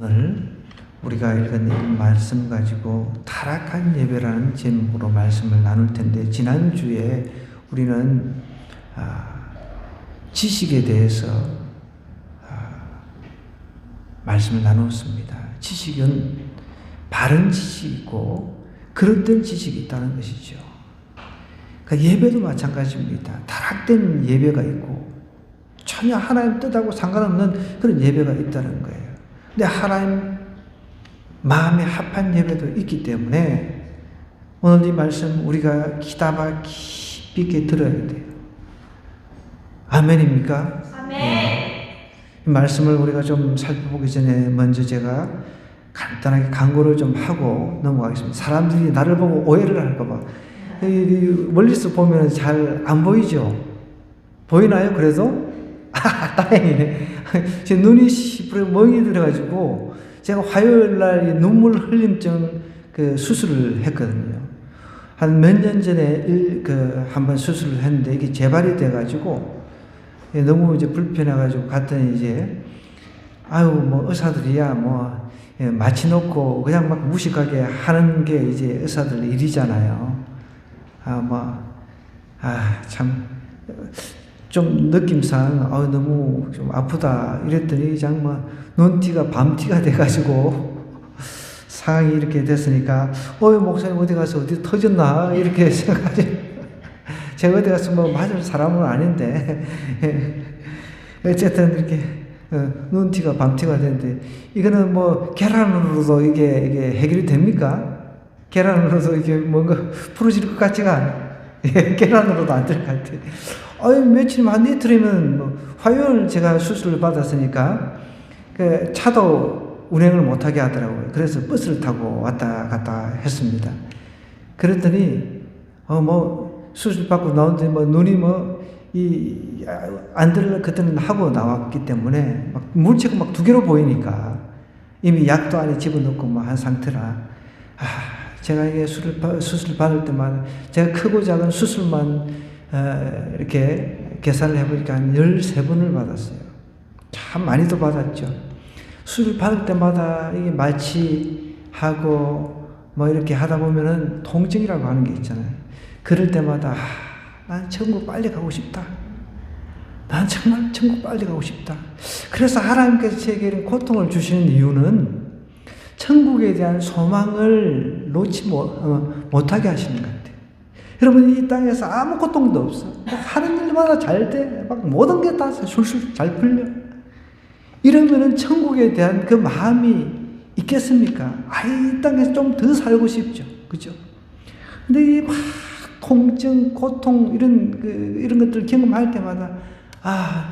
오늘 우리가 읽은 이 말씀 가지고 타락한 예배라는 제목으로 말씀을 나눌 텐데, 지난주에 우리는 지식에 대해서 말씀을 나눴습니다. 지식은 바른 지식이고 그릇된 지식이 있다는 것이죠. 그러니까 예배도 마찬가지입니다. 타락된 예배가 있고 전혀 하나님 뜻하고 상관없는 그런 예배가 있다는 거예요. 근데 하나님 마음에 합한 예배도 있기 때문에 오늘 이 말씀 우리가 귀담아 깊이 있게 들어야 돼요. 아멘입니까? 아멘. 이 말씀을 우리가 좀 살펴보기 전에 먼저 제가 간단하게 광고를 좀 하고 넘어가겠습니다. 사람들이 나를 보고 오해를 할까봐. 멀리서 보면 잘 안 보이죠? 보이나요? 그래도? 다행이네. 제 눈이 시퍼렇게 멍이 들어가지고 제가 화요일 날 눈물 흘림증 그 수술을 했거든요. 한 몇 년 전에 한번 수술을 했는데 이게 재발이 돼가지고 너무 이제 불편해가지고 갔더니 이제 뭐 의사들이야 마취 놓고 그냥 막 무식하게 하는 게 이제 의사들 일이잖아요. 참 좀 느낌상 너무 좀 아프다 이랬더니 그냥 눈티가 밤티가 돼가지고 상황이 이렇게 됐으니까 목사님 어디 가서 어디 터졌나 이렇게 생각하지. 제가 어디 가서 맞을 사람은 아닌데 어쨌든 이렇게 눈티가 밤티가 되는데, 이거는 계란으로도 이게 해결이 됩니까? 계란으로도 이게 뭔가 풀어질 것 같지가 않아. 계란으로도 안 될 것 같아. 며칠 한 이틀이면 화요일 제가 수술을 받았으니까 그 차도 운행을 못하게 하더라고요. 그래서 버스를 타고 왔다 갔다 했습니다. 그랬더니 수술 받고 나오는데 눈이 안 들려 그때는 하고 나왔기 때문에 물체가 2개로 보이니까 이미 약도 안에 집어넣고 한 상태라. 제가 이게 수술 받을 때마다 제가 크고 작은 수술만 이렇게 계산을 해보니까 한 13번을 받았어요. 참 많이도 받았죠. 수술 받을 때마다 이게 마취하고 이렇게 하다 보면은 통증이라고 하는 게 있잖아요. 그럴 때마다 난 천국 빨리 가고 싶다. 난 정말 천국 빨리 가고 싶다. 그래서 하나님께서 제게 이런 고통을 주시는 이유는 천국에 대한 소망을 놓지 못하게 하시는 것 같아요. 여러분, 이 땅에서 아무 고통도 없어. 하는 일마다 잘 돼. 모든 게 다 술술 잘 풀려. 이러면은 천국에 대한 그 마음이 있겠습니까? 이 땅에서 좀 더 살고 싶죠. 그죠? 근데 이 통증, 고통, 이런 것들 경험할 때마다,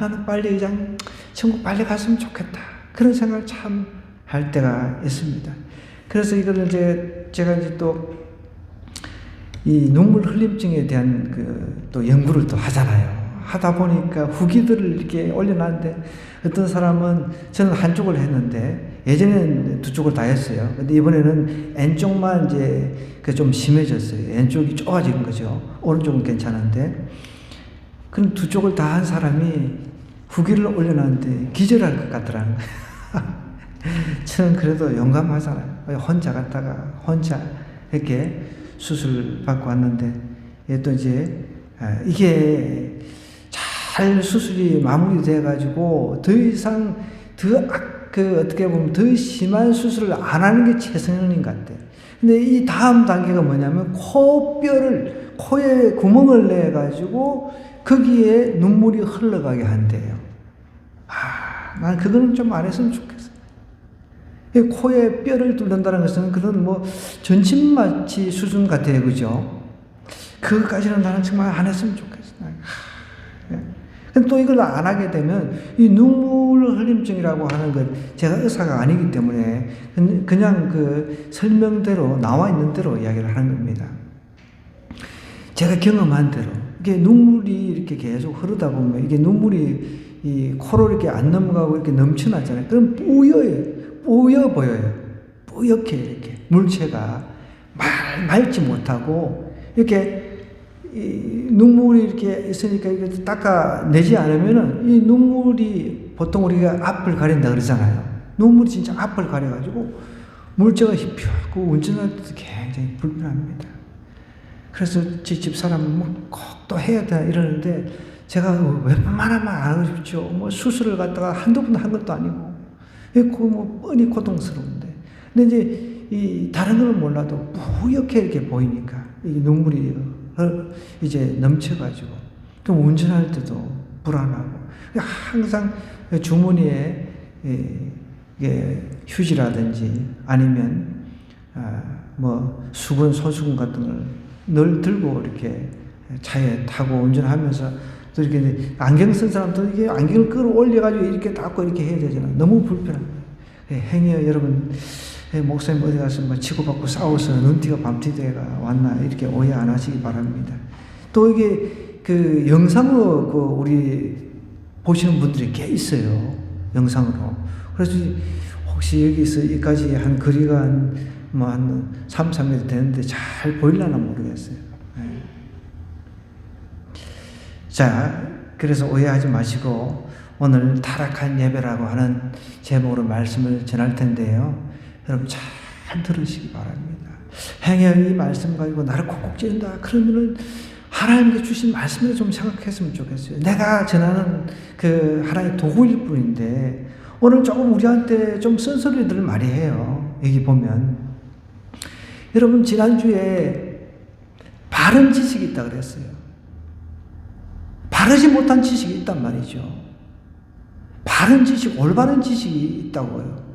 나는 빨리 그냥 천국 빨리 갔으면 좋겠다. 그런 생각을 참 할 때가 있습니다. 그래서 이거를 제가 이제 또 이 눈물 흘림증에 대한 또 연구를 또 하잖아요. 하다 보니까 후기들을 이렇게 올려놨는데, 어떤 사람은 저는 한쪽을 했는데 예전에는 2쪽을 다 했어요. 근데 이번에는 N쪽만 이제 좀 심해졌어요. N쪽이 좁아진 거죠. 오른쪽은 괜찮은데. 그럼 2쪽을 다 한 사람이 후기를 올려놨는데 기절할 것 같더라는 거예요. 저는 그래도 용감하잖아요. 혼자 갔다가 혼자 이렇게 수술 받고 왔는데, 또 이제 이게 잘 수술이 마무리돼가지고 더 이상 어떻게 보면 더 심한 수술을 안 하는 게 최선인 것 같아요. 근데 이 다음 단계가 뭐냐면 코에 구멍을 내가지고 거기에 눈물이 흘러가게 한대요. 난 그거는 좀 안 했으면 좋겠어. 코에 뼈를 뚫는다는 것은 그런 전신마취 수준 같아요. 그죠? 그것까지는 나는 정말 안 했으면 좋겠어. 근데 또 이걸 안 하게 되면 이 눈물 흘림증이라고 하는 것, 제가 의사가 아니기 때문에 그냥 설명대로 나와 있는 대로 이야기를 하는 겁니다. 제가 경험한 대로 이게 눈물이 이렇게 계속 흐르다 보면 이게 눈물이 이 코로 이렇게 안 넘어가고 이렇게 넘쳐나잖아요. 그럼 뿌여 보여요. 뿌옇게 이렇게 물체가 맑지 못하고 이렇게 눈물이 이렇게 있으니까 이렇게 닦아내지 않으면은 이 눈물이 보통 우리가 앞을 가린다 그러잖아요. 눈물이 진짜 앞을 가려가지고 물때가 휘펴고 운전할 때도 굉장히 불편합니다. 그래서 제 집사람은 꼭 또 해야 되나 이러는데 제가 웬만하면 안 하고 싶죠. 뭐 수술을 갖다가 한두 번 한 것도 아니고 뭐 뻔히 고통스러운데 근데 이제 이 다른 건 몰라도 뿌옇게 이렇게 보이니까 이 눈물이 이제 넘쳐가지고 좀 운전할 때도 불안하고 항상 주머니에 휴지라든지 아니면 뭐 수건, 손수건 같은 걸 늘 들고 이렇게 차에 타고 운전하면서 또 이렇게 안경 쓴 사람도 이게 안경을 끌어올려가지고 이렇게 닦고 이렇게 해야 되잖아요. 너무 불편합니다. 행여 여러분, 목사님 어디 가서 뭐 치고받고 싸워서 눈티가 밤티대가 왔나 이렇게 오해 안 하시기 바랍니다. 또 이게 그 영상으로 그 우리 보시는 분들이 꽤 있어요. 영상으로. 그래서 혹시 여기서 여기까지 한 거리가 한 3m 되는데 잘 보이려나 모르겠어요. 네. 자, 그래서 오해하지 마시고 오늘 타락한 예배라고 하는 제목으로 말씀을 전할 텐데요. 여러분 잘 들으시기 바랍니다. 행여 이 말씀 가지고 나를 콕콕 찌른다. 그러면은 하나님께 주신 말씀을 좀 생각했으면 좋겠어요. 내가 전하는 그 하나의 도구일 뿐인데 오늘 조금 우리한테 좀 쓴소리들을 많이 해요. 여기 보면 여러분 지난주에 바른 지식이 있다고 그랬어요. 바르지 못한 지식이 있단 말이죠. 바른 지식, 올바른 지식이 있다고요.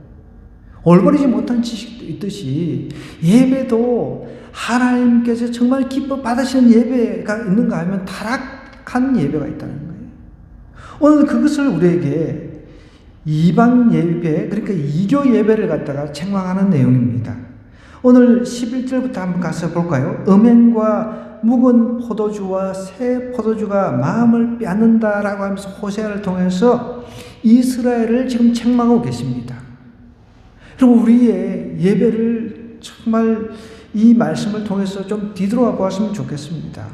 올바르지 못한 지식도 있듯이 예배도 하나님께서 정말 기뻐 받으시는 예배가 있는가 하면 타락한 예배가 있다는 거예요. 오늘 그것을 우리에게 이방 예배, 그러니까 이교 예배를 갖다가 책망하는 내용입니다. 오늘 11절부터 한번 가서 볼까요? 음행과 묵은 포도주와 새 포도주가 마음을 빼앗는다라고 하면서 호세아를 통해서 이스라엘을 지금 책망하고 계십니다. 그리고 우리의 예배를 정말 이 말씀을 통해서 좀 뒤돌아 보았으면 좋겠습니다.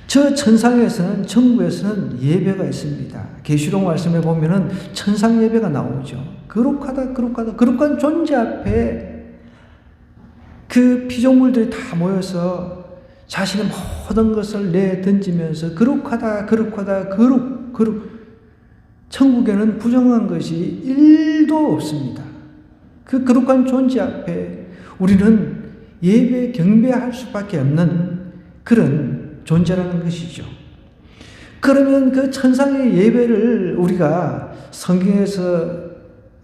저 천상에서는, 천국에서는 예배가 있습니다. 계시록 말씀에 보면은 천상 예배가 나오죠. 거룩한 존재 앞에 그 피조물들이 다 모여서 자신의 모든 것을 내던지면서 거룩하다. 천국에는 부정한 것이 1도 없습니다. 그 거룩한 존재 앞에 우리는 예배 경배할 수밖에 없는 그런 존재라는 것이죠. 그러면 그 천상의 예배를 우리가 성경에서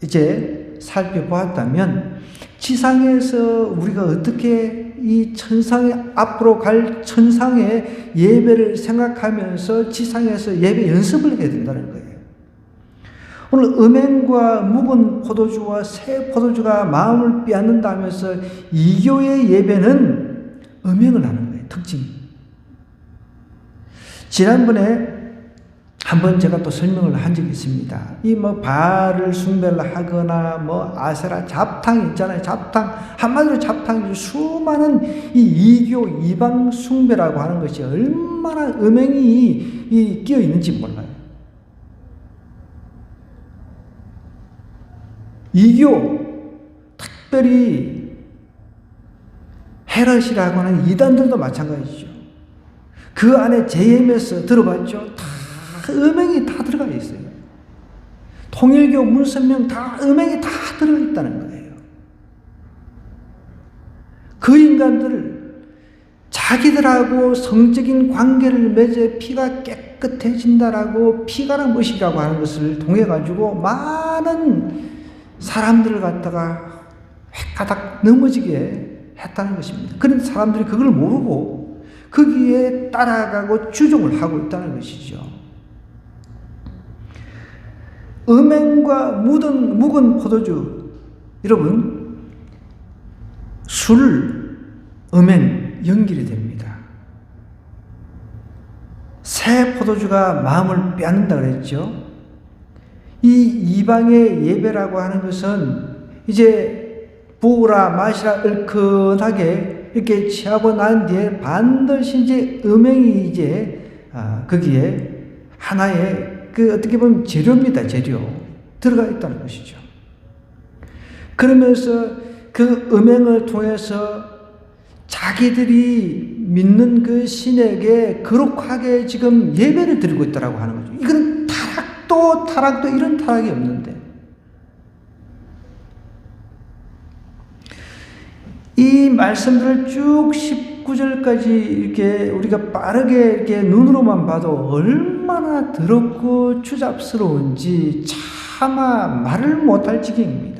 이제 살펴보았다면 지상에서 우리가 어떻게 이 천상의 앞으로 갈 천상의 예배를 생각하면서 지상에서 예배 연습을 해야 된다는 거예요. 오늘 음행과 묵은 포도주와 새 포도주가 마음을 빼앗는다 하면서 이교의 예배는 음행을 하는 거예요. 특징이. 지난번에 한번 제가 또 설명을 한 적이 있습니다. 이 바알을 숭배를 하거나 아세라 잡탕 있잖아요. 잡탕. 한마디로 잡탕이 수많은 이 이교 이방 숭배라고 하는 것이 얼마나 음행이 끼어 있는지 몰라요. 이교, 특별히 헤롯이라고 하는 이단들도 마찬가지죠. 그 안에 JMS 들어봤죠? 다 음행이 다 들어가 있어요. 통일교, 문선명 다 음행이 다 들어가 있다는 거예요. 그 인간들 자기들하고 성적인 관계를 맺어 피가 깨끗해진다라고 피가랑 무식이라고 하는 것을 통해 가지고 많은 사람들을 갖다가 획가닥 넘어지게 했다는 것입니다. 그런데 사람들이 그걸 모르고 거기에 따라가고 주종을 하고 있다는 것이죠. 음행과 묵은 포도주, 여러분, 술, 음행 연결이 됩니다. 새 포도주가 마음을 빼앗는다 그랬죠. 이 이방의 예배라고 하는 것은 이제 부으라 마시라 얼큰하게 이렇게 취하고 난 뒤에 반드시 이제 음행이 이제 거기에 하나의 그 어떻게 보면 재료입니다. 재료 들어가 있다는 것이죠. 그러면서 그 음행을 통해서 자기들이 믿는 그 신에게 거룩하게 지금 예배를 드리고 있다고 하는 거죠. 이건 타락도 이런 타락이 없는데. 이 말씀들을 쭉 19절까지 이렇게 우리가 빠르게 이렇게 눈으로만 봐도 얼마나 더럽고 추잡스러운지 차마 말을 못할 지경입니다.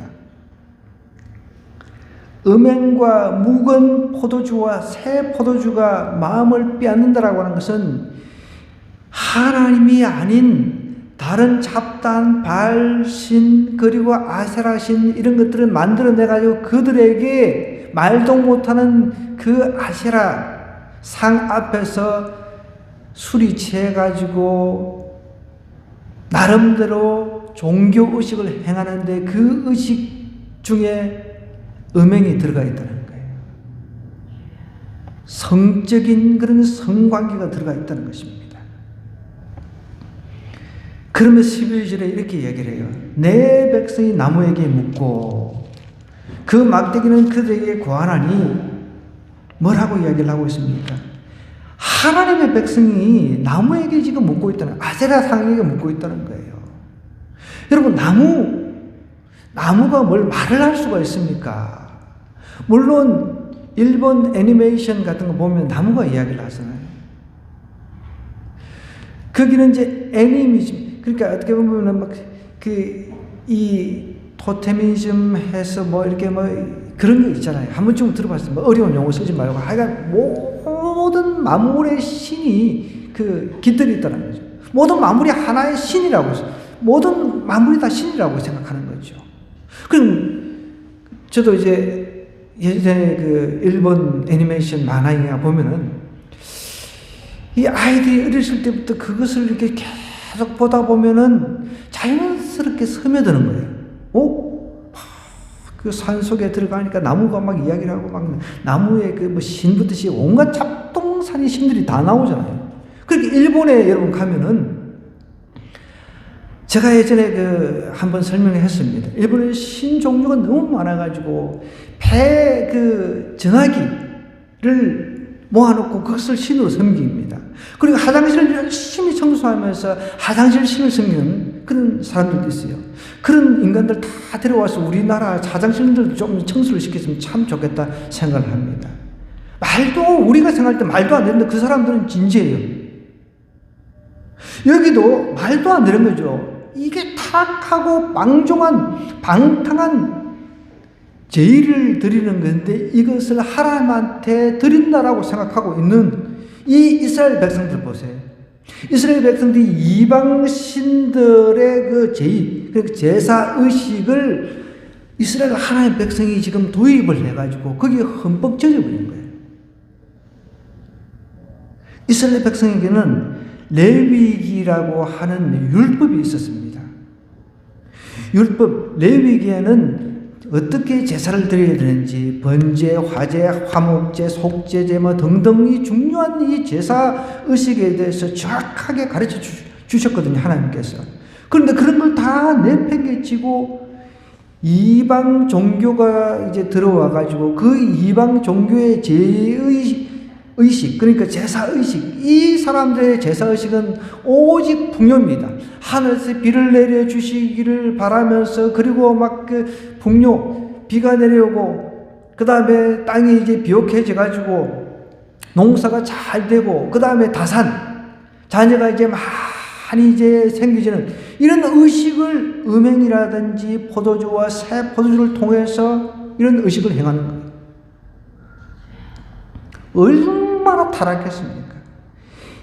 음행과 묵은 포도주와 새 포도주가 마음을 빼앗는다라고 하는 것은 하나님이 아닌 다른 잡다한 바알신 그리고 아세라신 이런 것들을 만들어내가지고 그들에게 말도 못하는 그 아세라 상 앞에서 술이 취해가지고 나름대로 종교의식을 행하는데 그 의식 중에 음행이 들어가 있다는 거예요. 성적인 그런 성관계가 들어가 있다는 것입니다. 그러면 12절에 이렇게 얘기를 해요. 내 백성이 나무에게 묻고 그 막대기는 그들에게 고하나니 뭐라고 이야기를 하고 있습니까? 하나님의 백성이 나무에게 지금 묻고 있다는, 아세라 상에게 묻고 있다는 거예요. 여러분, 나무가 뭘 말을 할 수가 있습니까? 물론 일본 애니메이션 같은 거 보면 나무가 이야기를 하잖아요. 거기는 이제 애니미즘, 그러니까 어떻게 보면 막 이 토테미즘 해서 뭐 이렇게 뭐 그런 거 있잖아요. 한 번쯤 들어봤어요. 뭐 어려운 용어 쓰지 말고 하여간 모든 만물의 신이 깃들이 있다는 거죠. 모든 만물이 하나의 신이라고, 모든 만물이 다 신이라고 생각하는 거죠. 그럼 저도 이제 예전에 일본 애니메이션 만화 영화 보면은 이 아이들이 어렸을 때부터 그것을 이렇게 계속 보다 보면은 자연스럽게 스며드는 거예요. 그 산속에 들어가니까 나무가 막 이야기를 하고 막 나무에 뭐 신부듯이 온갖 잡동사니 신들이 다 나오잖아요. 그렇게 일본에 여러분 가면은 제가 예전에 한번 설명했습니다. 일본에 신 종류가 너무 많아가지고 전화기를 모아놓고 그것을 신으로 섬깁니다. 그리고 화장실을 열심히 청소하면서 화장실 신을 섬기는 그런 사람들도 있어요. 그런 인간들 다 데려와서 우리나라 화장실들 좀 청소를 시켰으면 참 좋겠다 생각을 합니다. 우리가 생각할 때 말도 안 되는데 그 사람들은 진지해요. 여기도 말도 안 되는 거죠. 이게 탁하고 방탕한 제의를 드리는 건데 이것을 하나님한테 드린다라고 생각하고 있는 이 이스라엘 백성들 보세요. 이스라엘 백성들이 이방 신들의 제의, 제사 의식을 이스라엘 하나님 백성이 지금 도입을 해가지고 거기에 흠뻑 젖어버린 거예요. 이스라엘 백성에게는 레위기라고 하는 율법이 있었습니다. 레위기에는 어떻게 제사를 드려야 되는지 번제, 화제, 화목제, 속제제 뭐 등등이 중요한 이 제사 의식에 대해서 정확하게 가르쳐 주셨거든요, 하나님께서. 그런데 그런 걸 다 내팽개치고 이방 종교가 이제 들어와 가지고 그 이방 종교의 의식, 그러니까 제사의식, 이 사람들의 제사의식은 오직 풍요입니다. 하늘에서 비를 내려주시기를 바라면서, 그리고 막 풍요, 비가 내려오고, 그 다음에 땅이 이제 비옥해져가지고, 농사가 잘 되고, 그 다음에 다산, 자녀가 이제 많이 이제 생기지는 이런 의식을 음행이라든지 포도주와 새 포도주를 통해서 이런 의식을 행하는 거예요. 얼마나 타락했습니까?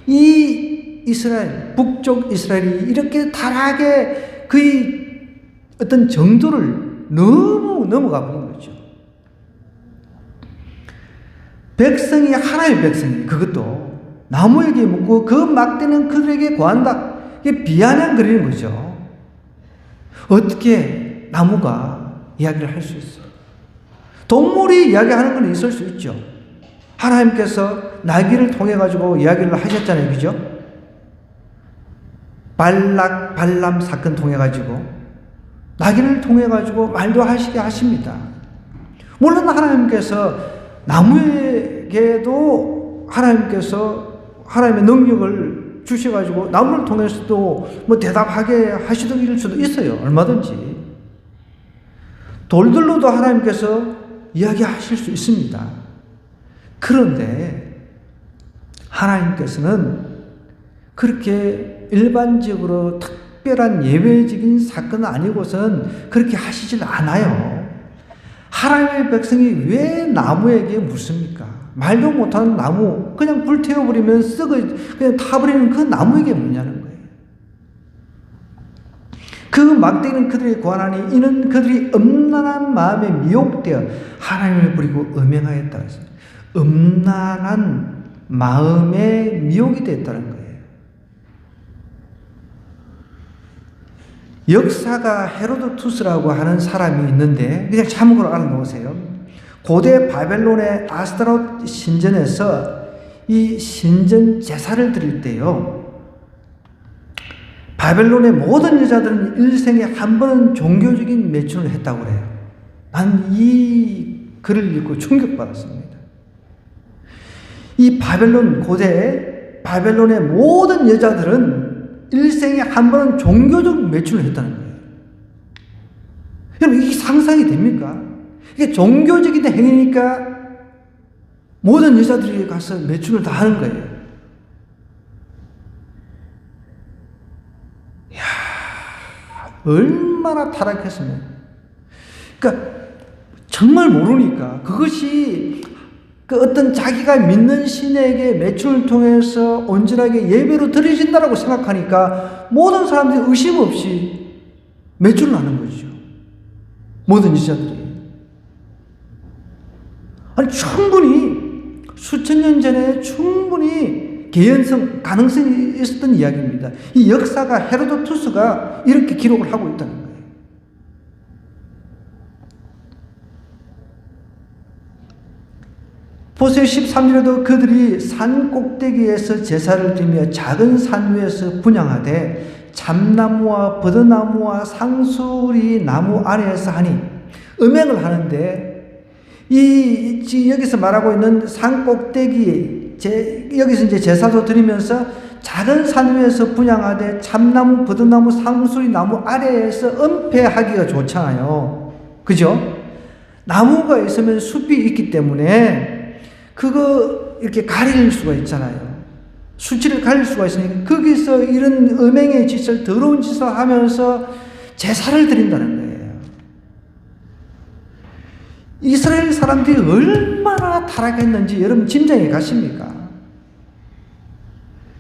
이 이스라엘, 북쪽 이스라엘이 이렇게 타락의 그의 어떤 정도를 너무 넘어가 버린 거죠. 백성이 하나님의 백성이 그것도 나무에게 묻고 그 막대는 그들에게 고한다. 이게 비아냥거리는 거죠. 어떻게 나무가 이야기를 할 수 있어요? 동물이 이야기하는 건 있을 수 있죠. 하나님께서 나귀를 통해 가지고 이야기를 하셨잖아요, 그죠? 발람 사건 통해 가지고 낙인을 통해 가지고 말도 하시게 하십니다. 물론 하나님께서 나무에게도 하나님의 능력을 주셔가지고 나무를 통해서도 뭐 대답하게 하시길 수도 있어요. 얼마든지. 돌들로도 하나님께서 이야기하실 수 있습니다. 그런데 하나님께서는 그렇게 일반적으로 특별한 예외적인 사건은 아니고서는 그렇게 하시질 않아요. 하나님의 백성이 왜 나무에게 묻습니까? 말도 못하는 나무, 그냥 불태워버리면 그냥 타버리는 그 나무에게 묻냐는 거예요. 그 막대기는 그들이 고하나니 이는 그들이 음란한 마음에 미혹되어 하나님을 버리고 음행하였다 했어요. 음란한 마음에 미혹이 됐다는 거예요. 역사가 헤로도투스라고 하는 사람이 있는데 그냥 참고로 알아놓으세요. 고대 바벨론의 아스타롯 신전에서 이 신전 제사를 드릴 때요, 바벨론의 모든 여자들은 일생에 한 번은 종교적인 매춘을 했다고 그래요. 난 이 글을 읽고 충격받았습니다. 이 고대 바벨론의 모든 여자들은 일생에 한 번은 종교적 매춘을 했다는 거예요. 여러분, 이게 상상이 됩니까? 이게 종교적인 행위니까 모든 여자들이 가서 매춘을 다 하는 거예요. 이야, 얼마나 타락했으면. 그러니까 정말 모르니까 그것이 그 어떤 자기가 믿는 신에게 매춘을 통해서 온전하게 예배로 드려진다라고 생각하니까 모든 사람들이 의심 없이 매춘을 하는 거죠. 모든 여자들이. 아니, 충분히 수천 년 전에 충분히 가능성이 있었던 이야기입니다. 이 역사가 헤로도투스가 이렇게 기록을 하고 있다는 거예요. 보세요. 13절에도 그들이 산 꼭대기에서 제사를 드리며 작은 산 위에서 분향하되 참나무와 버드나무와 상수리 나무 아래에서 하니, 음행을 하는데 여기서 말하고 있는 산 꼭대기, 여기서 이제 제사도 드리면서 작은 산 위에서 분향하되 참나무, 버드나무, 상수리 나무 아래에서 은폐하기가 좋잖아요. 그죠? 나무가 있으면 숲이 있기 때문에 그거 이렇게 가릴 수가 있잖아요. 수치를 가릴 수가 있으니까 거기서 이런 음행의 짓을, 더러운 짓을 하면서 제사를 드린다는 거예요. 이스라엘 사람들이 얼마나 타락했는지 여러분 짐작이 가십니까?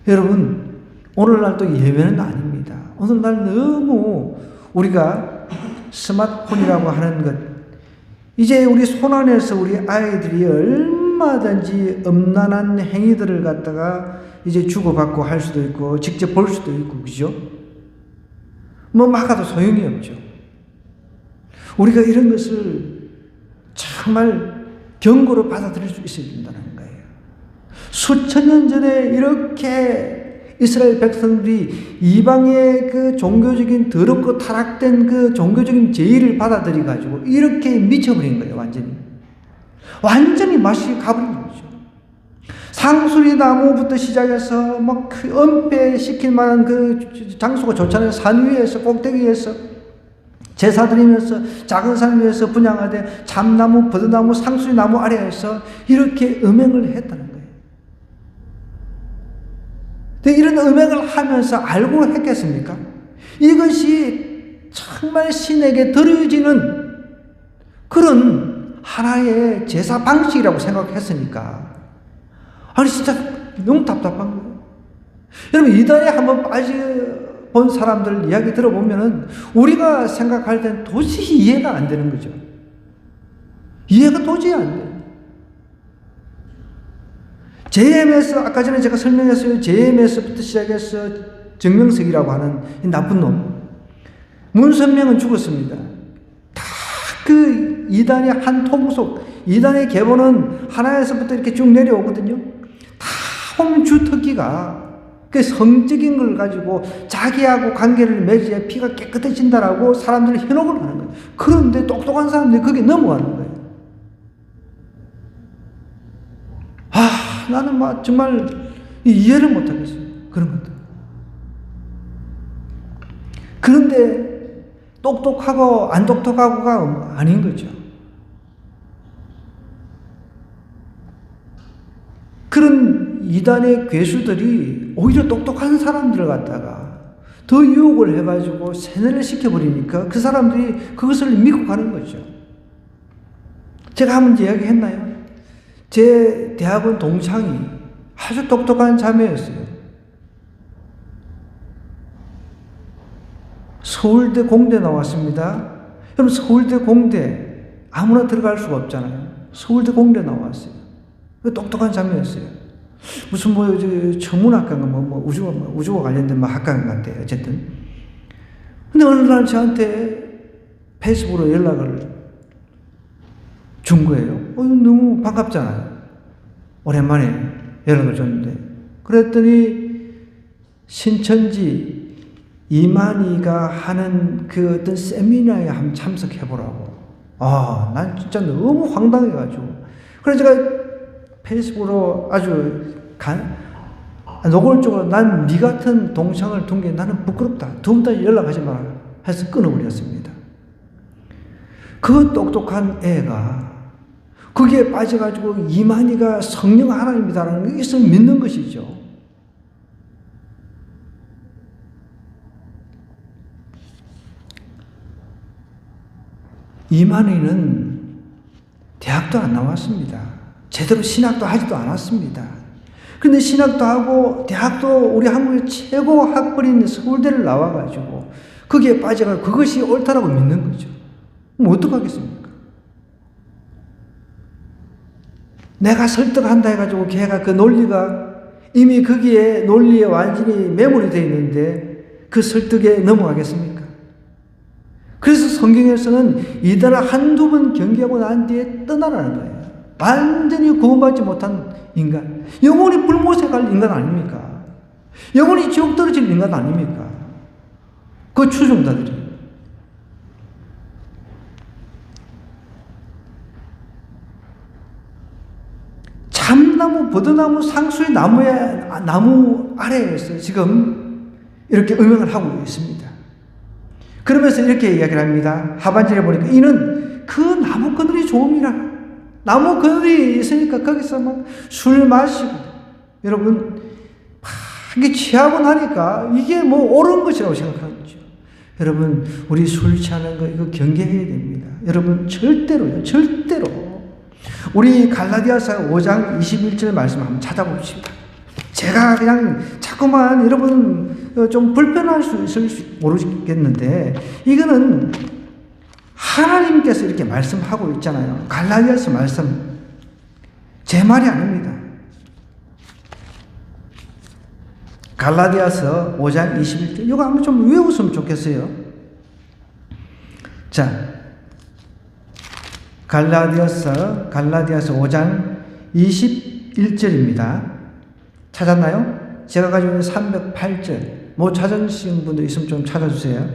여러분, 오늘날도 예외는 아닙니다. 오늘날 너무 우리가 스마트폰이라고 하는 것, 이제 우리 손안에서 우리 아이들이 얼마든지 음란한 행위들을 갖다가 이제 주고받고 할 수도 있고 직접 볼 수도 있고, 그죠? 뭐 막아도 소용이 없죠. 우리가 이런 것을 정말 경고로 받아들일 수 있어야 된다는 거예요. 수천 년 전에 이렇게 이스라엘 백성들이 이방의 그 종교적인 더럽고 타락된 그 종교적인 제의를 받아들여 가지고 이렇게 미쳐버린 거예요. 완전히 맛이 가버린 거죠. 상수리 나무부터 시작해서 막 은폐시킬 만한 그 장소가 좋잖아요. 산 위에서, 꼭대기에서 제사 드리면서 작은 산 위에서 분향하되 참나무, 버드나무, 상수리 나무 아래에서 이렇게 음행을 했다는 거예요. 근데 이런 음행을 하면서 알고 했겠습니까? 이것이 정말 신에게 드려지는 그런 하나의 제사 방식이라고 생각했으니까, 아니 진짜 너무 답답한 거예요. 여러분, 이단에 한번 빠져본 사람들 이야기 들어보면은 우리가 생각할 때는 도저히 이해가 안 되는 거죠. 이해가 도저히 안 돼요. JMS, 아까 전에 제가 설명했어요. JMS부터 시작해서 정명석이라고 하는 이 나쁜 놈, 문선명은 죽었습니다. 다 그 이단의 한 통속, 이단의 계보는 하나에서부터 이렇게 쭉 내려오거든요. 다 홍주특기가 그 성적인 걸 가지고 자기하고 관계를 맺어야 피가 깨끗해진다라고 사람들이 현혹을 하는 거예요. 그런데 똑똑한 사람들이 거기에 넘어가는 거예요. 나는 막 정말 이해를 못하겠어요. 그런 것들. 그런데 똑똑하고 안 똑똑하고가 아닌 거죠. 그런 이단의 괴수들이 오히려 똑똑한 사람들을 갖다가 더 유혹을 해가지고 세뇌를 시켜버리니까 그 사람들이 그것을 믿고 가는 거죠. 제가 한번 이야기했나요? 제 대학원 동창이 아주 똑똑한 자매였어요. 서울대 공대 나왔습니다. 여러분 서울대 공대 아무나 들어갈 수가 없잖아요. 서울대 공대 나왔어요. 똑똑한 자매였어요. 무슨 천문학과인가 우주와 관련된 학과인 것 같아요. 어쨌든. 근데 어느 날 저한테 페이스북으로 연락을 준 거예요. 너무 반갑잖아요. 오랜만에 연락을 줬는데. 그랬더니 신천지 이만희가 하는 그 어떤 세미나에 한번 참석해보라고. 난 진짜 너무 황당해가지고. 그래서 제가 페이스북으로 아주 노골적으로 난 네 같은 동창을 둔 게 나는 부끄럽다. 두분다 연락하지 마라. 해서 끊어버렸습니다. 그 똑똑한 애가 거기에 빠져가지고 이만희가 성령 하나님이다라는 것을 믿는 것이죠. 이만희는 대학도 안 나왔습니다. 제대로 신학도 하지도 않았습니다. 그런데 신학도 하고 대학도 우리 한국의 최고 학벌인 서울대를 나와가지고 거기에 빠져가 그것이 옳다라고 믿는 거죠. 그럼 어떡하겠습니까? 내가 설득한다 해가지고 걔가 그 논리가 이미 거기에 논리에 완전히 매몰이 되어 있는데 그 설득에 넘어가겠습니까? 그래서 성경에서는 이들을 한두 번 경계하고 난 뒤에 떠나라는 거예요. 완전히 구원받지 못한 인간. 영원히 불못에 갈 인간 아닙니까? 영원히 지옥 떨어질 인간 아닙니까? 그 추종자들이. 참나무, 버드나무, 상수의 나무 아래에서 지금 이렇게 음행을 하고 있습니다. 그러면서 이렇게 이야기를 합니다. 하반절에 보니까 이는 그 나무 그늘이 좋음이라. 나무 그늘이 있으니까 거기서 막 술 마시고, 여러분, 이게 취하고 나니까 이게 옳은 것이라고 생각하는 거죠. 여러분, 우리 술 취하는 거 이거 경계해야 됩니다. 여러분, 절대로요, 절대로. 우리 갈라디아서 5장 21절 말씀 한번 찾아봅시다. 제가 그냥 자꾸만 여러분 좀 불편할 수 있을지 모르겠는데, 이거는 하나님께서 이렇게 말씀하고 있잖아요. 갈라디아서 말씀. 제 말이 아닙니다. 갈라디아서 5장 21절. 이거 한번 좀 외웠으면 좋겠어요. 자, 갈라디아서 5장 21절입니다. 찾았나요? 제가 가지고 있는 308절. 못 찾으신 분들 있으면 좀 찾아주세요.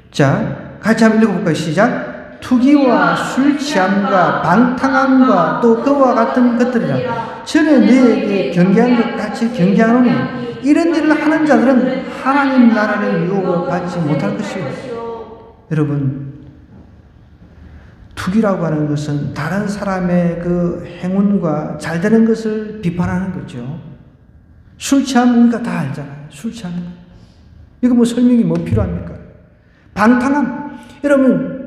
자, 같이 한번 읽어볼까요? 시작. 투기와 술 취함과 방탕함과 또 그와 같은 것들이라 전에 너에게 경계한 것 같이 경계하노니 이런 일을 하는 자들은 하나님 나라를 유혹을 받지 못할 것이요. 여러분, 투기라고 하는 것은 다른 사람의 그 행운과 잘 되는 것을 비판하는 거죠. 술 취하면 우리가 다 알잖아요. 술 취하는 거. 이거 설명이 필요합니까? 방탕함. 여러분,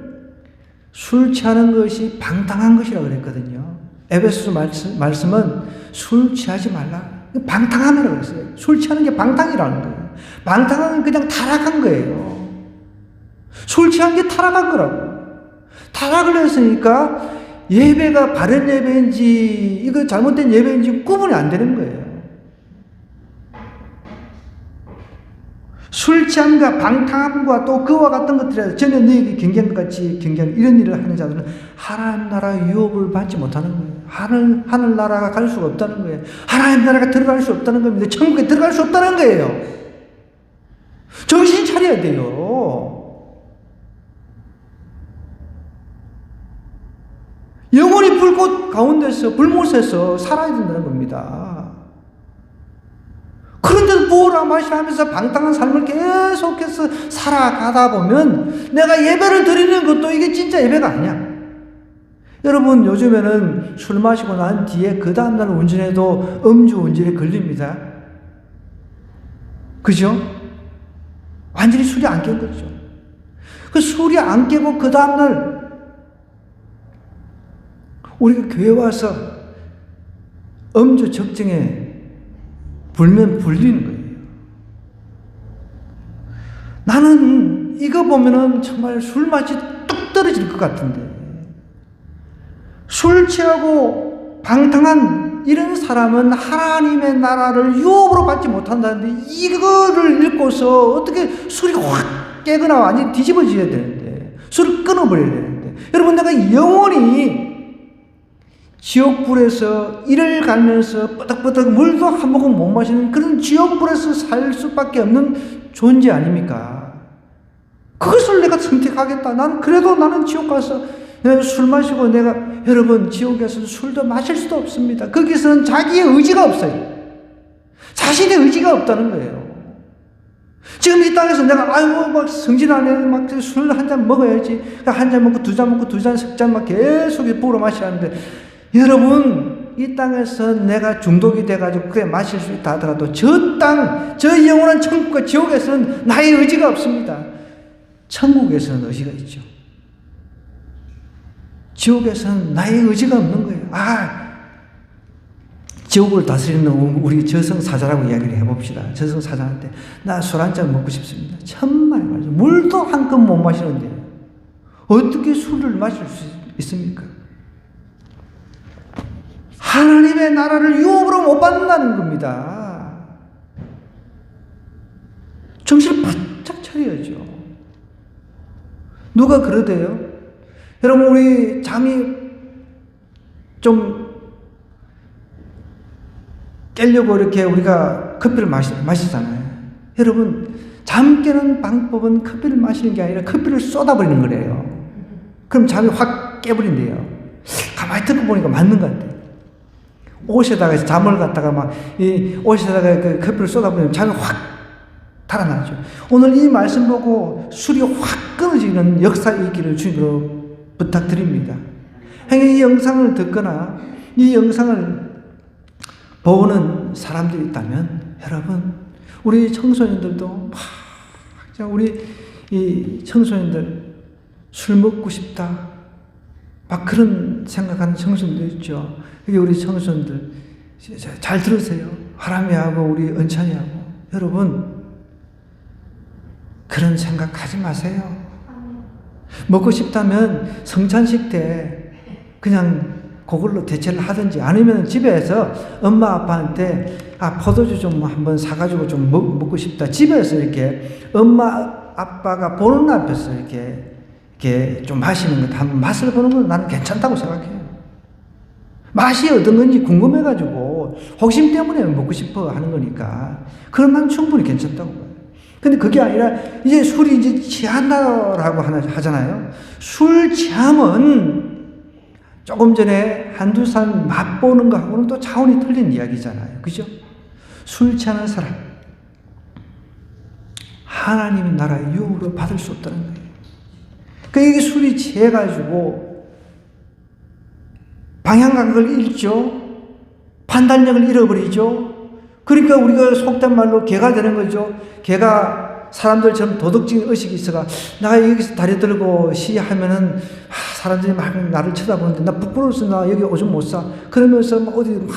술 취하는 것이 방탕한 것이라고 그랬거든요. 에베소서 말씀은 술 취하지 말라. 방탕함이라고 했어요. 술 취하는 게 방탕이라는 거예요. 방탕은 그냥 타락한 거예요. 술 취한 게 타락한 거라고. 타락을 했으니까 예배가 바른 예배인지 이거 잘못된 예배인지 구분이 안 되는 거예요. 술 취함과 방탕함과 또 그와 같은 것들에 전혀 너에게 경쟁같이 경쟁 이런 일을 하는 자들은 하나님 나라 유업을 받지 못하는 거예요. 하늘 나라가 갈 수가 없다는 거예요. 하나님 나라가 들어갈 수 없다는 겁니다. 천국에 들어갈 수 없다는 거예요. 정신 차려야 돼요. 영원히 불꽃 가운데서 불못에서 살아야 된다는 겁니다. 그런데도 부어라 마시라 하면서 방탕한 삶을 계속해서 살아가다 보면 내가 예배를 드리는 것도 이게 진짜 예배가 아니야. 여러분 요즘에는 술 마시고 난 뒤에 그 다음날 운전해도 음주운전에 걸립니다. 그죠? 완전히 술이 안 깬 거죠. 그 술이 안 깨고 그 다음날 우리가 교회 와서 음주 적정에 불면 불리는 거예요. 나는 이거 보면은 정말 술 맛이 뚝 떨어질 것 같은데, 술 취하고 방탕한 이런 사람은 하나님의 나라를 유업으로 받지 못한다는데, 이거를 읽고서 어떻게 술이 확 깨거나 완전히 뒤집어져야 되는데, 술을 끊어버려야 되는데, 여러분 내가 영원히 지옥불에서 이를 갈면서 뻐덕뻐덕 물도 한 모금 못 마시는 그런 지옥불에서 살 수밖에 없는 존재 아닙니까? 그것을 내가 선택하겠다. 나는 지옥 가서 술 마시고 여러분 지옥에서 술도 마실 수도 없습니다. 거기서는 자기의 의지가 없어요. 자신의 의지가 없다는 거예요. 지금 이 땅에서 내가 막 성질 안 해, 막 술 한 잔 먹어야지. 한 잔 먹고 두 잔 먹고 두 잔 석 잔 막 계속 부으러 마시라는데, 여러분 이 땅에서 내가 중독이 돼가지고 그래 마실 수 있다 하더라도 저 영원한 천국과 지옥에서는 나의 의지가 없습니다. 천국에서는 의지가 있죠. 지옥에서는 나의 의지가 없는 거예요. 지옥을 다스리는 우리 저승사자라고 이야기를 해봅시다. 저승사자한테 나 술 한 잔 먹고 싶습니다. 천만에 말이죠. 물도 한 컵 못 마시는데 어떻게 술을 마실 수 있습니까? 하나님의 나라를 유업으로 못 받는다는 겁니다. 정신을 바짝 차려야죠. 누가 그러대요? 여러분 우리 잠이 좀 깨려고 이렇게 우리가 커피를 마시잖아요. 여러분 잠 깨는 방법은 커피를 마시는 게 아니라 커피를 쏟아버리는 거래요. 그럼 잠이 확 깨버린대요. 가만히 듣고 보니까 맞는 것 같아요. 옷에다가 잠을 갖다가 이 옷에다가 그 커피를 쏟아버리면 잠이 확 달아나죠. 오늘 이 말씀 보고 술이 확 끊어지는 역사가 있기를 주님으로 부탁드립니다. 이 영상을 듣거나 이 영상을 보는 사람들이 있다면 여러분 우리 청소년들도 우리 이 청소년들 술 먹고 싶다 막 그런 생각하는 청소년들 있죠. 그게 우리 청소년들 잘 들으세요. 하람이하고 우리 은찬이하고 여러분 그런 생각하지 마세요. 먹고 싶다면 성찬식 때 그냥 그걸로 대체를 하든지 아니면 집에서 엄마 아빠한테 포도주 좀 한번 사가지고 좀 먹고 싶다. 집에서 이렇게 엄마 아빠가 보는 앞에서 이렇게 좀 마시는 것 한번 맛을 보는 건 나는 괜찮다고 생각해요. 맛이 어떤 건지 궁금해가지고 호기심 때문에 먹고 싶어 하는 거니까 그럼 난 충분히 괜찮다고 봐요. 근데 그게 아니라 이제 술이 이제 취한다라고 하잖아요. 술 취함은 조금 전에 한두 살 맛보는 거하고는 또 차원이 틀린 이야기잖아요. 그죠? 술 취하는 사람 하나님의 나라의 유업으로 받을 수 없다는 거예요. 그러니까 이게 술이 취해가지고 방향감각을 잃죠. 판단력을 잃어버리죠. 그러니까 우리가 속된 말로 개가 되는 거죠. 개가 사람들처럼 도덕적인 의식이 있어가 내가 여기서 다리 들고 시하면은 사람들이 막 나를 쳐다보는데 나 부끄러워서 나 여기 오줌 못 싸. 그러면서 막 어디 막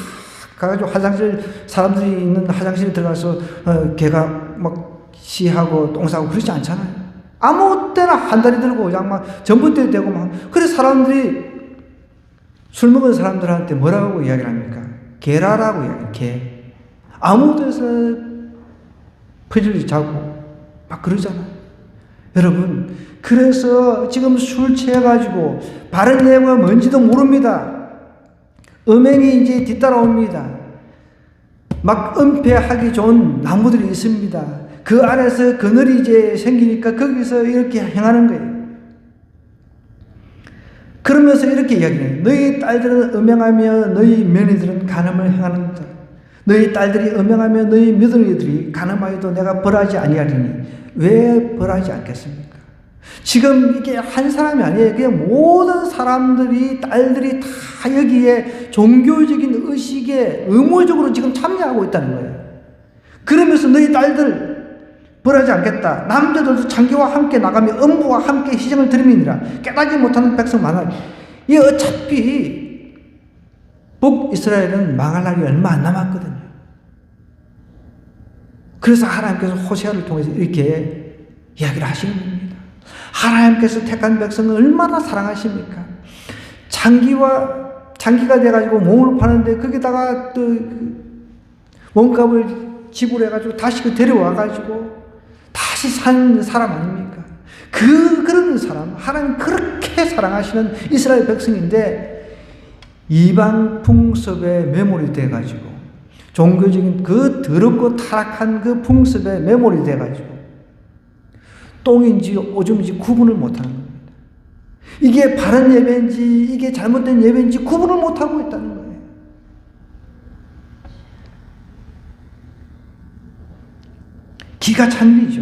가가지고 화장실 사람들이 있는 화장실에 들어가서 개가 막 시하고 똥 싸고 그러지 않잖아요. 아무 때나 한 다리 들고 그냥 막 전봇대 대고 막 그래서 사람들이 술 먹은 사람들한테 뭐라고 이야기를 합니까? 개라라고 이야기해요. 개. 아무 데서 퍼즐이 자고 막 그러잖아요. 여러분, 그래서 지금 술 취해가지고 바른 예가 뭔지도 모릅니다. 음행이 이제 뒤따라옵니다. 막 은폐하기 좋은 나무들이 있습니다. 그 안에서 그늘이 이제 생기니까 거기서 이렇게 행하는 거예요. 그러면서 이렇게 이야기해요. 너희 딸들은 음행하며 너희 며느리들은 간음을 행하는다. 너희 딸들이 음행하며 너희 며느리들이 간음하여도 내가 벌하지 아니하리니 왜 벌하지 않겠습니까? 지금 이게 한 사람이 아니에요. 그냥 모든 사람들이, 딸들이 다 여기에 종교적인 의식에 의무적으로 지금 참여하고 있다는 거예요. 그러면서 너희 딸들 벌하지 않겠다. 남자들도 장기와 함께 나가며 음부와 함께 희생을 드림이니라. 깨닫지 못하는 백성 많아. 이 어차피 북이스라엘은 망할 날이 얼마 안 남았거든요. 그래서 하나님께서 호세아를 통해서 이렇게 이야기를 하시는 겁니다. 하나님께서 택한 백성을 얼마나 사랑하십니까? 장기가 돼가지고 몸을 파는데 거기다가 또 원값을 지불해가지고 다시 데려와가지고 다시 산 사람 아닙니까? 그런 사람, 하나님 그렇게 사랑하시는 이스라엘 백성인데 이방 풍습에 매몰이 돼가지고 종교적인 그 더럽고 타락한 그 풍습에 매몰이 돼가지고 똥인지 오줌인지 구분을 못하는 겁니다. 이게 바른 예배인지 이게 잘못된 예배인지 구분을 못하고 있다는 거예요. 기가 찬 일이죠.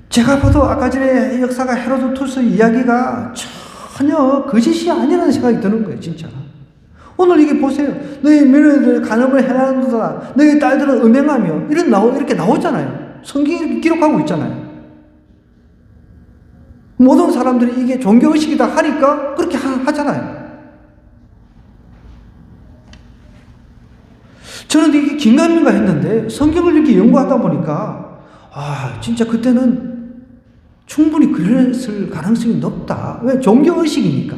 제가 봐도 아까 전에 역사가 헤로도투스 이야기가 전혀 거짓이 아니라는 생각이 드는 거예요. 진짜. 오늘 이게 보세요. 너희 며느리들 간음을 행하는도다. 너희 딸들은 음행하며 이렇게 나오잖아요. 성경이 이렇게 기록하고 있잖아요. 모든 사람들이 이게 종교의식이다 하니까 그렇게 하잖아요. 저는 이게 긴가민가 했는데 성경을 이렇게 연구하다 보니까 진짜 그때는 충분히 그랬을 가능성이 높다. 왜? 종교의식이니까.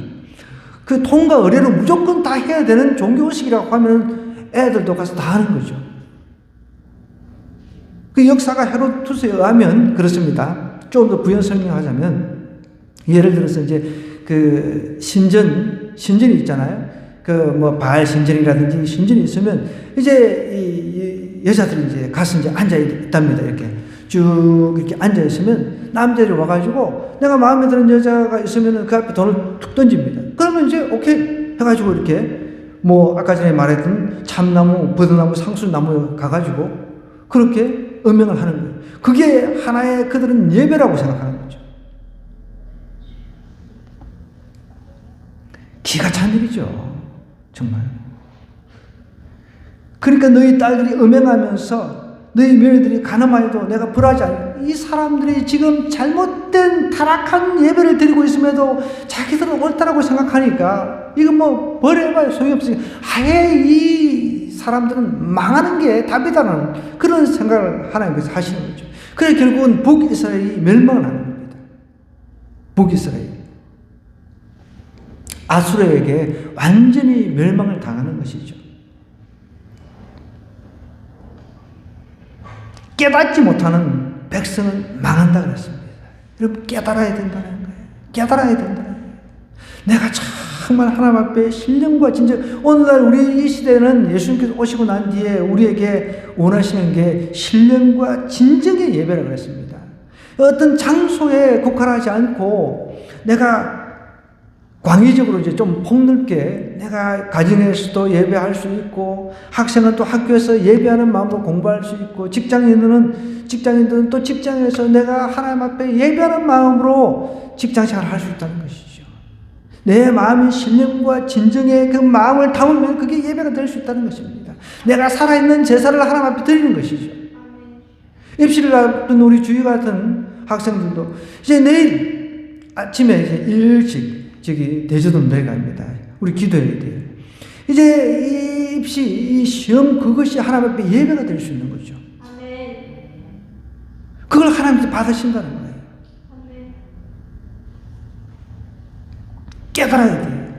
그 통과 의례를 무조건 다 해야 되는 종교의식이라고 하면 애들도 가서 다 하는 거죠. 그 역사가 헤로도투스에 의하면 그렇습니다. 조금 더 부연 설명하자면 예를 들어서 이제 그 신전이 있잖아요. 바알 신전이라든지 신전이 있으면 이제 이 여자들이 이제 가서 이제 앉아 있답니다. 이렇게 쭉 이렇게 앉아 있으면 남자들이 와가지고 내가 마음에 드는 여자가 있으면 그 앞에 돈을 툭 던집니다. 그러면 이제 오케이 해가지고 이렇게 아까 전에 말했던 참나무, 버드나무, 상수나무에 가가지고 그렇게 음행을 하는 거예요. 그게 하나의 그들은 예배라고 생각하는 거죠. 기가 찬 일이죠. 정말. 그러니까 너희 딸들이 음행하면서 너희 며느리들이 간음하여도 내가 벌하지 않아. 이 사람들이 지금 잘못된 타락한 예배를 드리고 있음에도 자기들은 옳다라고 생각하니까 이거 벌해봐야 소용이 없으니까 아예 이 사람들은 망하는 게 답이다라는 그런 생각을 하나님께서 하시는 거죠. 그래서 결국은 북이스라엘이 멸망을 하는 겁니다. 북이스라엘. 아수르에게 완전히 멸망을 당하는 것이죠. 깨닫지 못하는 백성은 망한다 그랬습니다. 여러분 깨달아야 된다는 거예요. 깨달아야 된다는 거예요. 내가 정말 하나님 앞에 신령과 진정. 오늘날 우리 이 시대는 예수님께서 오시고 난 뒤에 우리에게 원하시는 게 신령과 진정의 예배라고 했습니다. 어떤 장소에 국한하지 않고 내가 광의적으로 이제 좀 폭넓게 내가 가정에서도 예배할 수 있고 학생은 또 학교에서 예배하는 마음으로 공부할 수 있고 직장인들은 또 직장에서 내가 하나님 앞에 예배하는 마음으로 직장생활을 할 수 있다는 것이죠. 내 마음이 신령과 진정의 그 마음을 담으면 그게 예배가 될 수 있다는 것입니다. 내가 살아있는 제사를 하나님 앞에 드리는 것이죠. 입시를 앞둔 우리 주위 같은 학생들도 이제 내일 아침에 이제 일찍 대저동 내려갑니다. 우리 기도해야 돼요. 이제 이 입시, 이 시험 그것이 하나님 앞에 예배가 될 수 있는 거죠. 아멘. 그걸 하나님께서 받으신다는 거예요. 아멘. 깨달아야 돼요.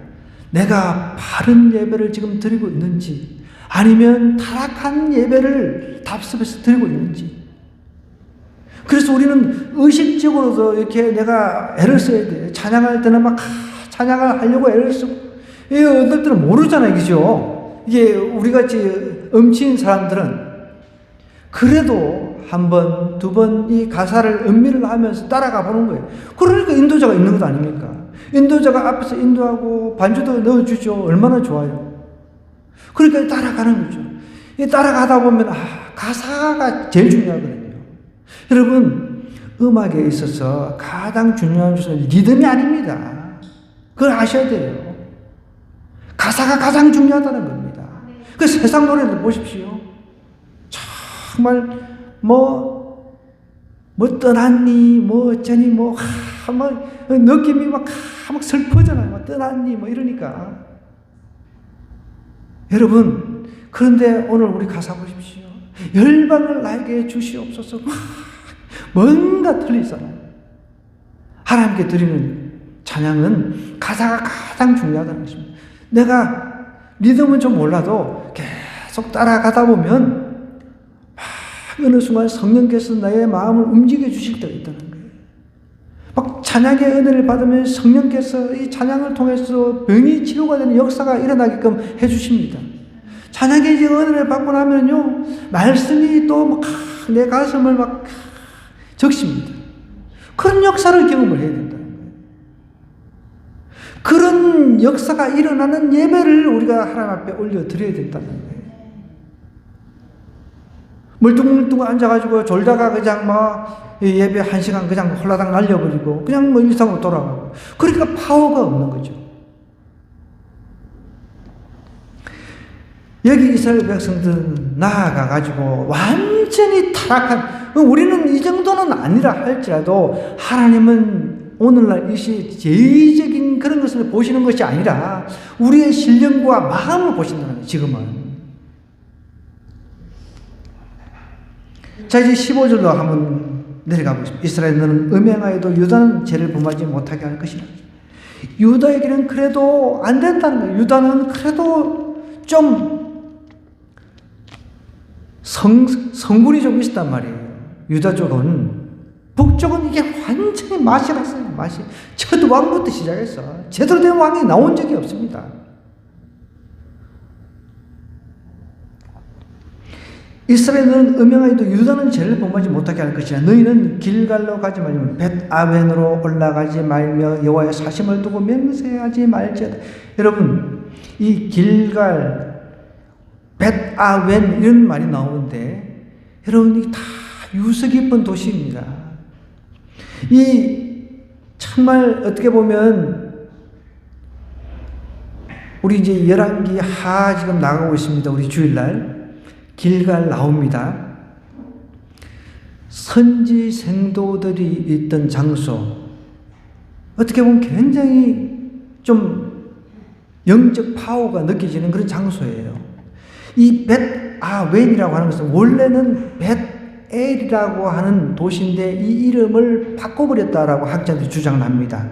내가 바른 예배를 지금 드리고 있는지 아니면 타락한 예배를 답습해서 드리고 있는지 그래서 우리는 의식적으로도 이렇게 내가 애를 써야 돼. 찬양할 때는 막 찬양을 하려고 애를 쓰고, 어떨 때는 모르잖아요. 그죠? 이게 우리 같이 음치인 사람들은 그래도 한 번, 두 번 이 가사를 음미를 하면서 따라가 보는 거예요. 그러니까 인도자가 있는 것 아닙니까? 인도자가 앞에서 인도하고 반주도 넣어주죠. 얼마나 좋아요. 그러니까 따라가는 거죠. 따라가다 보면 가사가 제일 중요하거든요. 여러분, 음악에 있어서 가장 중요한 것은 리듬이 아닙니다. 그걸 아셔야 돼요. 가사가 가장 중요하다는 겁니다. 그 세상 노래들 보십시오. 정말 떠났니, 어쩌니, 느낌이 막 슬퍼잖아요. 떠났니, 이러니까. 여러분, 그런데 오늘 우리 가사 보십시오. 열방을 나에게 주시옵소서. 뭔가 틀리잖아요. 하나님께 드리는 찬양은 가사가 가장 중요하다는 것입니다. 내가 리듬은 좀 몰라도 계속 따라가다 보면 어느 순간 성령께서 나의 마음을 움직여 주실 때가 있다는 거예요. 막 찬양의 은혜를 받으면 성령께서 이 찬양을 통해서 병이 치료가 되는 역사가 일어나게끔 해주십니다. 찬양의 은혜를 받고 나면요, 말씀이 또 내 가슴을 적십니다. 그런 역사를 경험을 해야 된다는 거예요. 그런 역사가 일어나는 예배를 우리가 하나님 앞에 올려드려야 된다는 거예요. 멀뚱멀뚱 앉아가지고 졸다가 그냥 예배 1시간 그냥 홀라당 날려버리고 그냥 일상으로 돌아가고, 그러니까 파워가 없는 거죠. 여기 이스라엘 백성들은 나아가가지고 완전히 타락한, 우리는 이 정도는 아니라 할지라도 하나님은 오늘날 이 시에 제의적인 그런 것을 보시는 것이 아니라 우리의 신령과 마음을 보신다는 거예요, 지금은. 자, 이제 15절로 한번 내려가 보겠습니다. 이스라엘 너는 음행하여도 유다는 죄를 범하지 못하게 할 것이라. 유다에게는 그래도 안 된다는 거예요. 유다는 그래도 좀 성분이 좀 있었단 말이에요. 유다 쪽은. 북쪽은 이게 완전히 맛이 났어요. 맛이. 첫 왕부터 시작해서 제대로 된 왕이 나온 적이 없습니다. 이스라엘은 음행하여도 유다는 죄를 범하지 못하게 할 것이라. 너희는 길갈로 가지 말며 벳아웬으로 올라가지 말며 여호와의 사심을 두고 맹세하지 말지어다. 여러분, 이 길갈, 벳아웬 이런 말이 나오는데, 여러분, 이게 다 유서 깊은 도시입니다. 이 정말 어떻게 보면 우리 이제 열왕기 하 지금 나가고 있습니다. 우리 주일날 길갈 나옵니다. 선지 생도들이 있던 장소, 어떻게 보면 굉장히 좀 영적 파워가 느껴지는 그런 장소예요. 이 벳아웬이라고 하는 것은 원래는 벳엘이라고 하는 도시인데 이 이름을 바꿔버렸다라고 학자들이 주장을 합니다.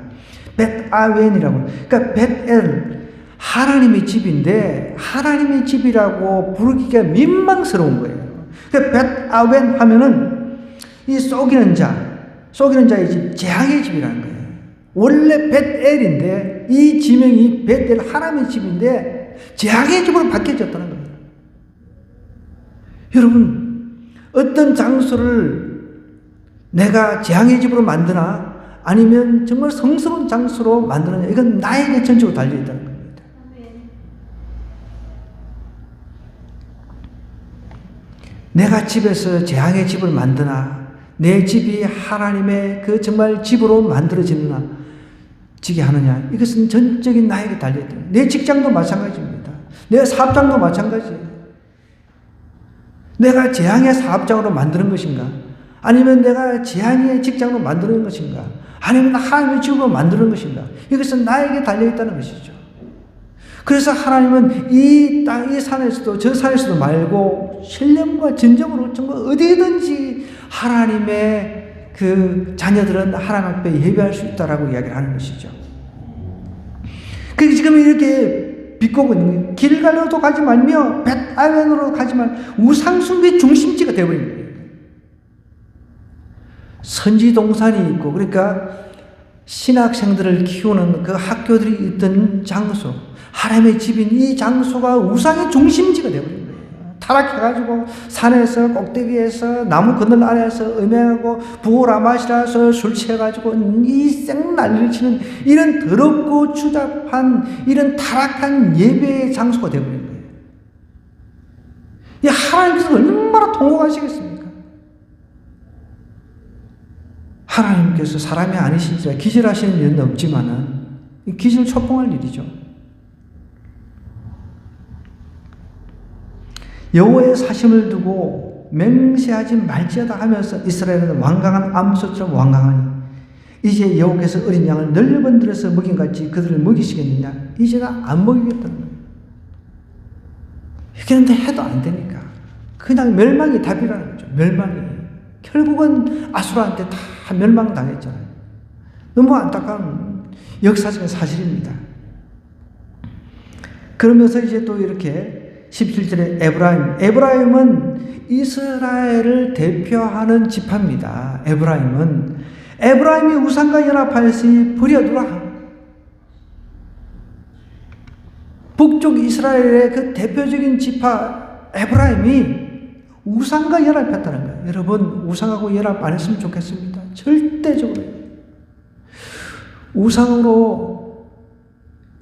벳아웬이라고. 그러니까 벳엘, 하나님의 집인데 하나님의 집이라고 부르기가 민망스러운 거예요. 그러니까 벳아웬 하면은 이 속이는 자의 집, 재앙의 집이라는 거예요. 원래 벳엘인데 이 지명이 벳엘, 하나님의 집인데 재앙의 집으로 바뀌어졌다는 거예요. 여러분, 어떤 장소를 내가 재앙의 집으로 만드나 아니면 정말 성스러운 장소로 만드느냐, 이건 나에게 전적으로 달려있다는 겁니다. 내가 집에서 재앙의 집을 만드나, 내 집이 하나님의 그 정말 집으로 만들어지느냐, 지게 하느냐, 이것은 전적인 나에게 달려있다. 내 직장도 마찬가지입니다. 내 사업장도 마찬가지예요. 내가 재앙의 사업장으로 만드는 것인가? 아니면 내가 재앙의 직장으로 만드는 것인가? 아니면 하나님의 집으로 만드는 것인가? 이것은 나에게 달려있다는 것이죠. 그래서 하나님은 이 땅, 이 산에서도 저 산에서도 말고 신령과 진정으로 정말 어디든지 하나님의 그 자녀들은 하나님 앞에 예배할 수 있다라고 이야기를 하는 것이죠. 그래서 지금 이렇게 비꼬고 있는 거예요. 길갈로도 가지 말며 벳아웬으로 가지 말, 우상숭배 중심지가 되어버린 거예요. 선지동산이 있고, 그러니까 신학생들을 키우는 그 학교들이 있던 장소, 하나님의 집인 이 장소가 우상의 중심지가 되어버린 거예요. 타락해가지고 산에서 꼭대기에서 나무 그늘 아래에서 음행하고 부호라마시라서 술 취해가지고 이 생난리를 치는 이런 더럽고 추잡한 이런 타락한 예배의 장소가 되어버린 거예요. 이 하나님께서 얼마나 통곡하시겠습니까? 하나님께서 사람이 아니신지라 기절하시는 일은 없지만은 기절 초봉할 일이죠. 여호와의 사심을 두고 맹세하지 말지어다 하면서 이스라엘은 완강한 암소처럼 완강하니 이제 여호와께서 어린 양을 넓은 들에서 먹인같이 그들을 먹이시겠느냐? 이제는 안 먹이겠다는 거예요. 그런데 해도 안 되니까 그냥 멸망이 답이라는 거죠. 멸망이. 결국은 아수라한테 다 멸망당했잖아요. 너무 안타까운 역사적인 사실입니다. 그러면서 이제 또 이렇게 17절에 에브라임은 이스라엘을 대표하는 지파입니다. 에브라임이 우상과 연합하였으니 버려두라. 북쪽 이스라엘의 그 대표적인 지파 에브라임이 우상과 연합했다는 거예요. 여러분, 우상하고 연합 안 했으면 좋겠습니다. 절대적으로.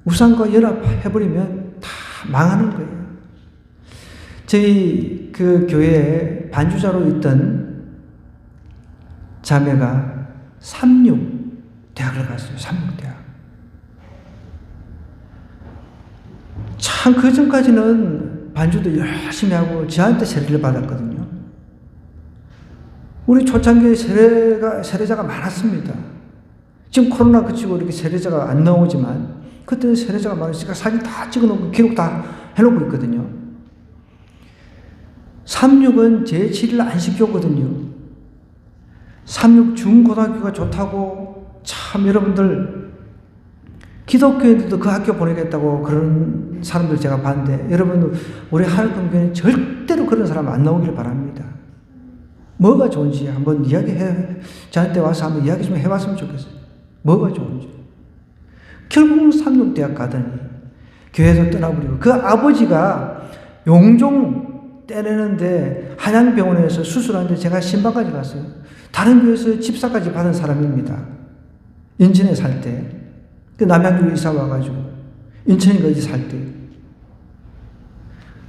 우상과 연합해버리면 다 망하는 거예요. 저희 그 교회에 반주자로 있던 자매가 삼육대학을 갔어요. 삼육대학. 참, 그 전까지는 반주도 열심히 하고 저한테 세례를 받았거든요. 우리 초창기에 세례자가 많았습니다. 지금 코로나 그치고 이렇게 세례자가 안 나오지만 그때는 세례자가 많으니까 사진 다 찍어놓고 기록 다 해놓고 있거든요. 삼육은 제7일 안식교거든요. 삼육 중고등학교가 좋다고 참 여러분들 기독교인들도 그 학교 보내겠다고 그런 사람들 제가 봤는데 여러분 우리 하늘금교회는 절대로 그런 사람 안 나오길 바랍니다. 뭐가 좋은지 한번 저한테 와서 한번 이야기 좀 해봤으면 좋겠어요. 뭐가 좋은지. 결국은 삼육대학 가더니 교회에서 떠나버리고 그 아버지가 용종 떼내는데 한양병원에서 수술하는데 제가 신방까지 갔어요. 다른 교회에서 집사까지 받은 사람입니다. 인천에 살 때. 그 남양주로 이사 와가지고 인천인가 어디 살 때.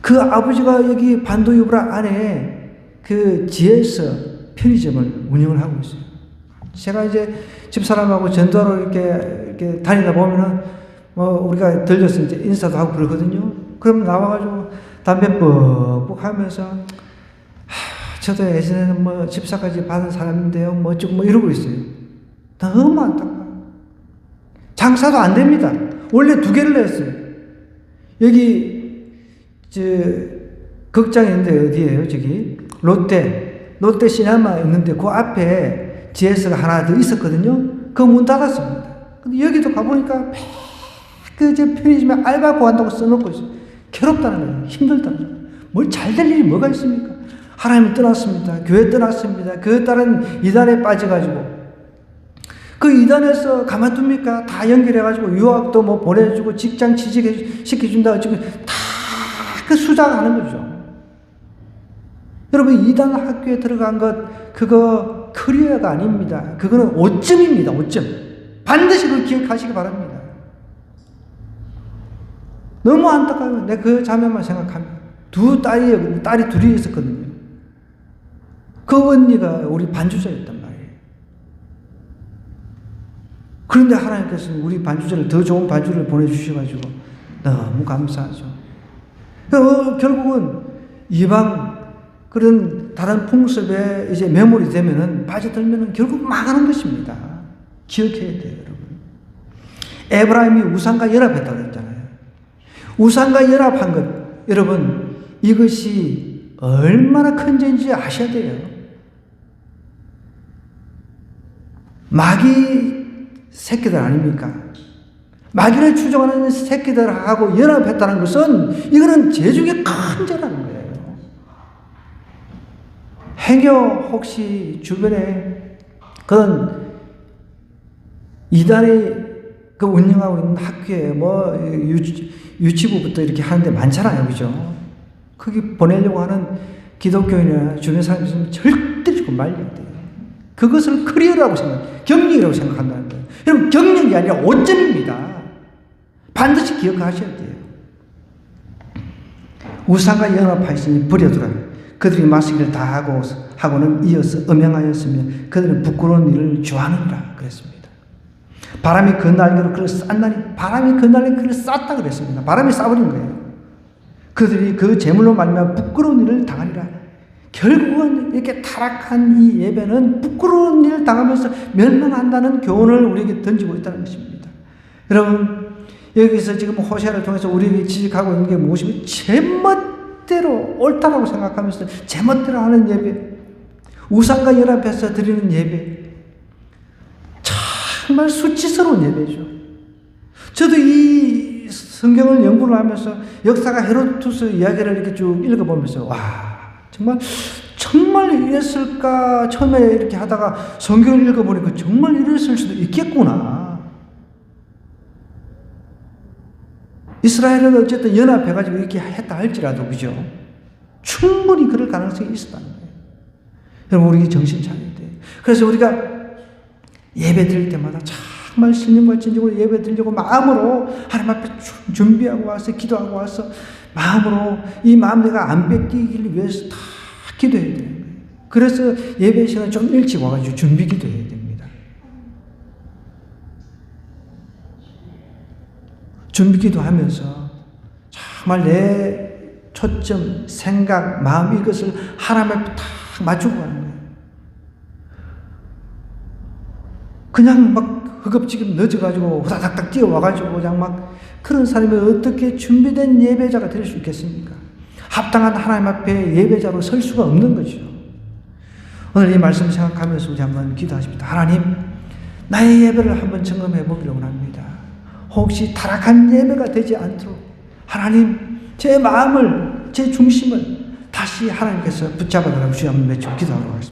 그 아버지가 여기 반도유브라 안에 그 지에서 편의점을 운영을 하고 있어요. 제가 이제 집사람하고 전도하러 이렇게 다니다 보면은 우리가 들려서 이제 인사도 하고 그러거든요. 그럼 나와가지고 담배 뻑뻑 하면서 저도 예전에는 집사까지 받은 사람인데요. 어쩌고 이러고 있어요. 너무 안타까워. 장사도 안 됩니다. 원래 2개를 했어요. 여기 극장이 있는데 어디예요? 저기 롯데 시네마 있는데 그 앞에 GS가 하나 더 있었거든요. 그 문 닫았습니다. 근데 여기도 가보니까 그 편의점에 알바 구한다고 써놓고 있어요. 괴롭다는 거예요. 힘들다는 거예요. 뭘 잘 될 일이 뭐가 있습니까? 하나님이 떠났습니다. 교회 떠났습니다. 그 딸은 이단에 빠져가지고 그 이단에서 가만둡니까? 다 연결해가지고 유학도 보내주고 직장 취직시켜준다. 지금 다 그 수작하는 거죠. 여러분, 이단 학교에 들어간 것 그거 커리어가 아닙니다. 그거는 오점입니다. 오점. 반드시 그걸 기억하시기 바랍니다. 너무 안타까워요. 내가 그 자매만 생각하면. 딸이 둘이 있었거든요. 그 언니가 우리 반주자였단 말이에요. 그런데 하나님께서 우리 반주자를 더 좋은 반주를 보내주셔가지고 너무 감사하죠. 결국은 이방 그런 다른 풍습에 이제 매몰이 되면은 빠져들면은 결국 망하는 것입니다. 기억해야 돼요, 여러분. 에브라임이 우상과 연합했다고 했잖아요. 우상과 연합한 것, 여러분, 이것이 얼마나 큰 죄인지 아셔야 돼요. 마귀 새끼들 아닙니까? 마귀를 추종하는 새끼들하고 연합했다는 것은 이거는 죄 중에 큰 죄라는 거예요. 행여 혹시 주변에 그건 이단이 그 운영하고 있는 학교에 뭐 유치부부터 이렇게 하는데 많잖아요. 그죠? 거기 보내려고 하는 기독교인이나 주변 사람들이 있으면 절대 주고 말려야 돼요. 그것을 커리어라고 경력이라고 생각한다는 거예요. 여러분, 경력이 아니라 오점입니다. 반드시 기억하셔야 돼요. 우상과 연합하였으니 버려두라. 그들이 마시기를 다 하고는 이어서 음행하였으며 그들은 부끄러운 일을 좋아하느니라 그랬습니다. 바람이 그 날개로 그를 쌌나니 바람이 그 날개로 그를 쌌다 그랬습니다. 바람이 쏴버린 거예요. 그들이 그 재물로 말미암아 부끄러운 일을 당하리라. 결국은 이렇게 타락한 이 예배는 부끄러운 일을 당하면서 멸망한다는 교훈을 우리에게 던지고 있다는 것입니다. 여러분, 여기서 지금 호세아를 통해서 우리에게 지적하고 있는 게 무엇이면 제 멋대로 옳다라고 생각하면서 제 멋대로 하는 예배, 우상과 연합해서 드리는 예배, 정말 수치스러운 예배죠. 저도 이 성경을 연구를 하면서 역사가 헤로도투스 이야기를 이렇게 쭉 읽어보면서 와, 정말 이랬을까? 처음에 이렇게 하다가 성경을 읽어보니까 정말 이랬을 수도 있겠구나. 이스라엘은 어쨌든 연합해가지고 이렇게 했다 할지라도, 그죠? 충분히 그럴 가능성이 있었다는 거예요. 여러분, 우리 정신 차려야 돼요. 그래서 우리가 예배 드릴 때마다 정말 신령과 진정으로 예배 드리려고 마음으로 하나님 앞에 준비하고 와서 기도하고 와서 마음으로 이 마음 내가 안 뺏기기를 위해서 다 기도해야 되는 거예요. 그래서 예배 시간 좀 일찍 와가지고 준비 기도해야 됩니다. 준비 기도하면서 정말 내 초점, 생각, 마음 이것을 하나님 앞에 딱 맞추고 가는 거예요. 그냥 막 허겁지겁 늦어가지고 후다닥닥 뛰어와가지고 그냥 막 그런 사람이 어떻게 준비된 예배자가 될 수 있겠습니까? 합당한 하나님 앞에 예배자로 설 수가 없는 거죠. 오늘 이 말씀 생각하면서 우리 한번 기도하십니다. 하나님, 나의 예배를 한번 점검해 보기를 원합니다. 혹시 타락한 예배가 되지 않도록 하나님, 제 마음을, 제 중심을 다시 하나님께서 붙잡아달라고 주여 한번 외치고 기도하도록 하겠습니다.